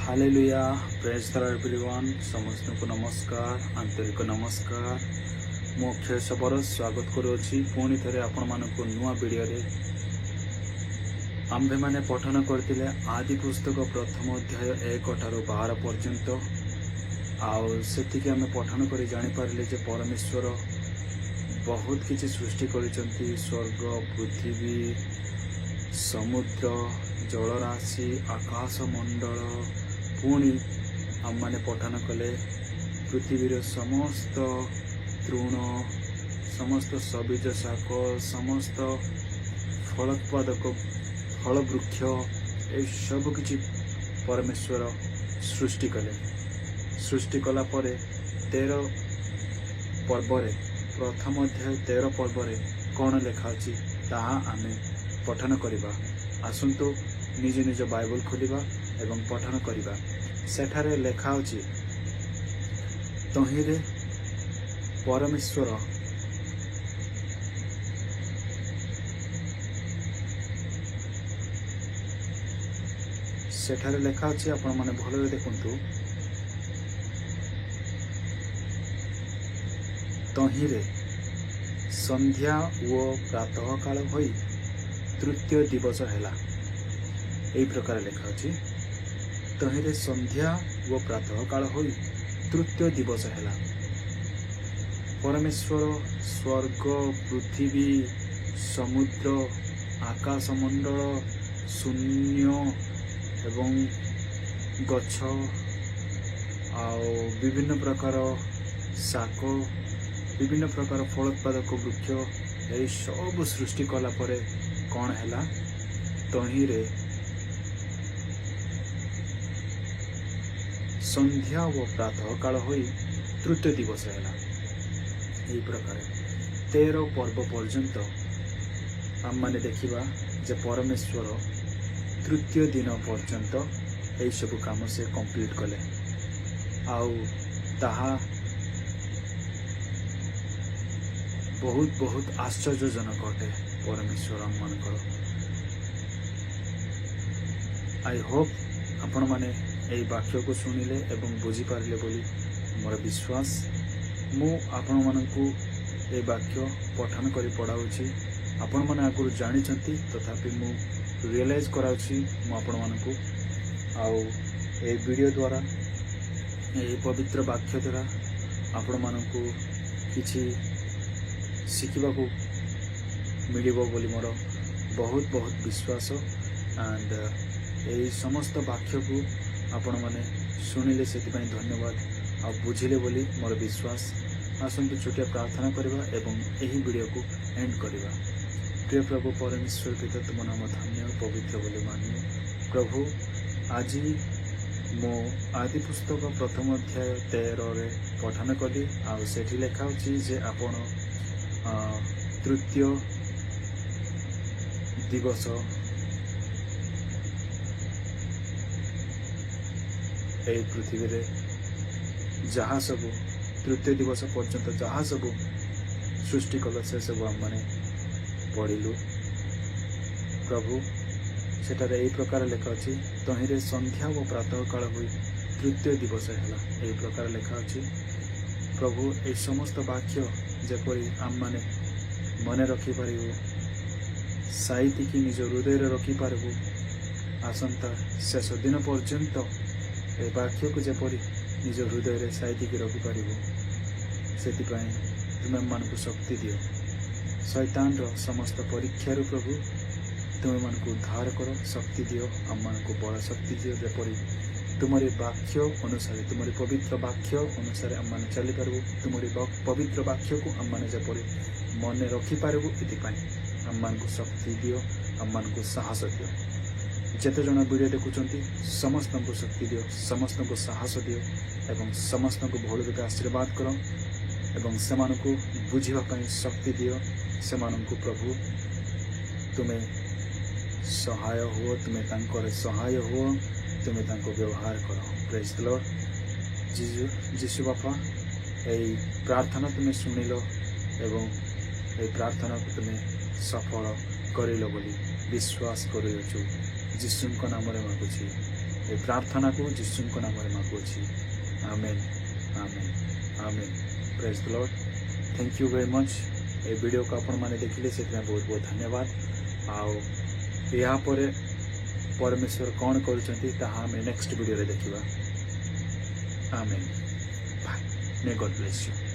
Hallelujah praise the Lord everyone समस्त को नमस्कार आंतरिक नमस्कार मो अक्षय सबर स्वागत करुँची पुणी थे आपण मानक नुआ वीडियो रे आम्भे माने पठन करथिले आदि पुस्तक प्रथम अध्याय 1-12 पर्यंत आउ सेतिके आमे पठन करी जानि पारले जे परमेश्वर बहुत किछि सृष्टि करिसंती स्वर्ग पृथ्वी समुद्र जलराशि आकाश मंडल पुणी आम मैंने पठन कले पृथ्वीर समस्त तृण समस्त सबीज शाक समस्त फलोत्पादक फल वृक्ष ए सब किछि परमेश्वर सृष्टि कले। सृष्टि कला परे 13 पर्व प्रथम अध्याय 13 पर्व कौन लिखा अछि ताहा आमे पठन करिबा। आसंतु निज निज बाइबल खोलिबा एवं पठन करिबा। सेठारे लेखा अछि तहिरे परमेश्वर सेठारे लेखा अछि आपण माने भलरे देखंतु तहिरे संध्या ओ प्रातः काल होई तृतीय दिवस हैला। एई प्रकार लेखा अछि तहिरे संध्या व प्रातः काल होई तृतीय दिवस हैला। परमेश्वर स्वर्ग पृथ्वी समुद्र आकाश मंडल शून्य एवं गछ आउ विभिन्न प्रकार शाक विभिन्न प्रकार फलोत्पादक वृक्ष ए सब सृष्टि कला परे कौन हैला तहिरे संध्या व प्रातः काल होई तृतीय दिवस हैला। एई प्रकार 13 पर्व पर्यंत आम माने देखिबा जे परमेश्वर तृतीय दिन पर्यंत एई सब काम से कंप्लीट कले आउ ताहा बहुत बहुत आश्चर्यजनक अटे परमेश्वर मानकर। आई होप आपण माने एई वाक्य को सुनिले एवं बुझी पारिले बोली मोर विश्वास। मु आपण मानकु एई वाक्य पठन करी पढ़ाउछि आपण माने आगुरु जानिचंती तथापि मु रियलाइज कराउछि मु आपण मानकु आउ एई वीडियो द्वारा एई पवित्र वाक्य द्वारा आपण मानकु किछि शिखिबा को मिलिबो बोली मोर बहुत बहुत विश्वास। एंड एई समस्त वाक्य को आपण माने सुनिले सेतिपई धन्यवाद आ बुझिले बोली मोर विश्वास। आसंतु छोटिया प्रार्थना करबा एवं एही वीडियो को एंड करबा। प्रिय प्रभु परमेश्वर पिता तुम नाम धन्य पवित्र बोली मान्य प्रभु। आज मो आदि पुस्तक प्रथम अध्याय 13 रे पठन कली आ सेठी लेखा अछि जे आपण तृतीय दिवस एई पृथ्वी रे जहाँ सब तृतीय दिवस पर्यंत जहाँ सब सृष्टि कल से सब आम माने पढ़िलु प्रभु। सेटारे एई प्रकार लेखा अछि तहिरे संध्या व प्रातः काल होई तृतीय दिवस हैला। एई प्रकार लेखा अछि प्रभु। ए समस्त वाक्य जेपरि आम माने मने रखि पारिबु साइति कि निज हृदय रे रखि पारिबु आसंता शेष दिन पर्यंत ए वाक्य को जेपरि निज हृदय रे साइति कि रखि पारिबु सेतिपई तुमे मानकु शक्ति दियो। शैतान रो समस्त परीक्षा रो प्रभु तुमे मानकु उद्धार करो शक्ति दियो आम मानकु बड़ शक्ति दियो जेपरि तुम्हारे वाक्य अनुसार तुम्हारे पवित्र वाक्य अनुसार आम माने चली पारबु तुम्हारे पवित्र वाक्य को आम माने जेपरि मन रखि पारबु एतिपई आम मानकु शक्ति दियो आम मानकु साहस दियो। जेते जन वीडियो देखुचंती समस्त को शक्ति दियो समस्त को साहस दियो एवं समस्त को भल रूपे आशीर्वाद करो एवं सेमानकु बुझिबा पई शक्ति दियो। सेमानकु प्रभु तुमे सहाय हो तुमे तांकर सहाय हो तुमे तांको व्यवहार करो। प्रेज द लॉर्ड जीशु बापा एई प्रार्थना तुमे सुनिलो एवं एई प्रार्थना को तुमे सफल करिलो बोली विश्वास करूछु जीशुଙ୍କ ନାମରେ ମାଗୁଛି ଏ ପ୍ରାର୍ଥନାକୁ ଯୀଶୁଙ୍କ ନାମରେ ମାଗୁଅଛି। ଆମେନ୍ amen amen. Praise the Lord. Thank you very much. ए वीडियो को आपण मैंने देखिले से बहुत बहुत धन्यवाद। आउ या पर परमेश्वर कौन करुछंती ताहा हमें नेक्स्ट वीडियो रे देखिबा। Amen. Bye. May God bless you.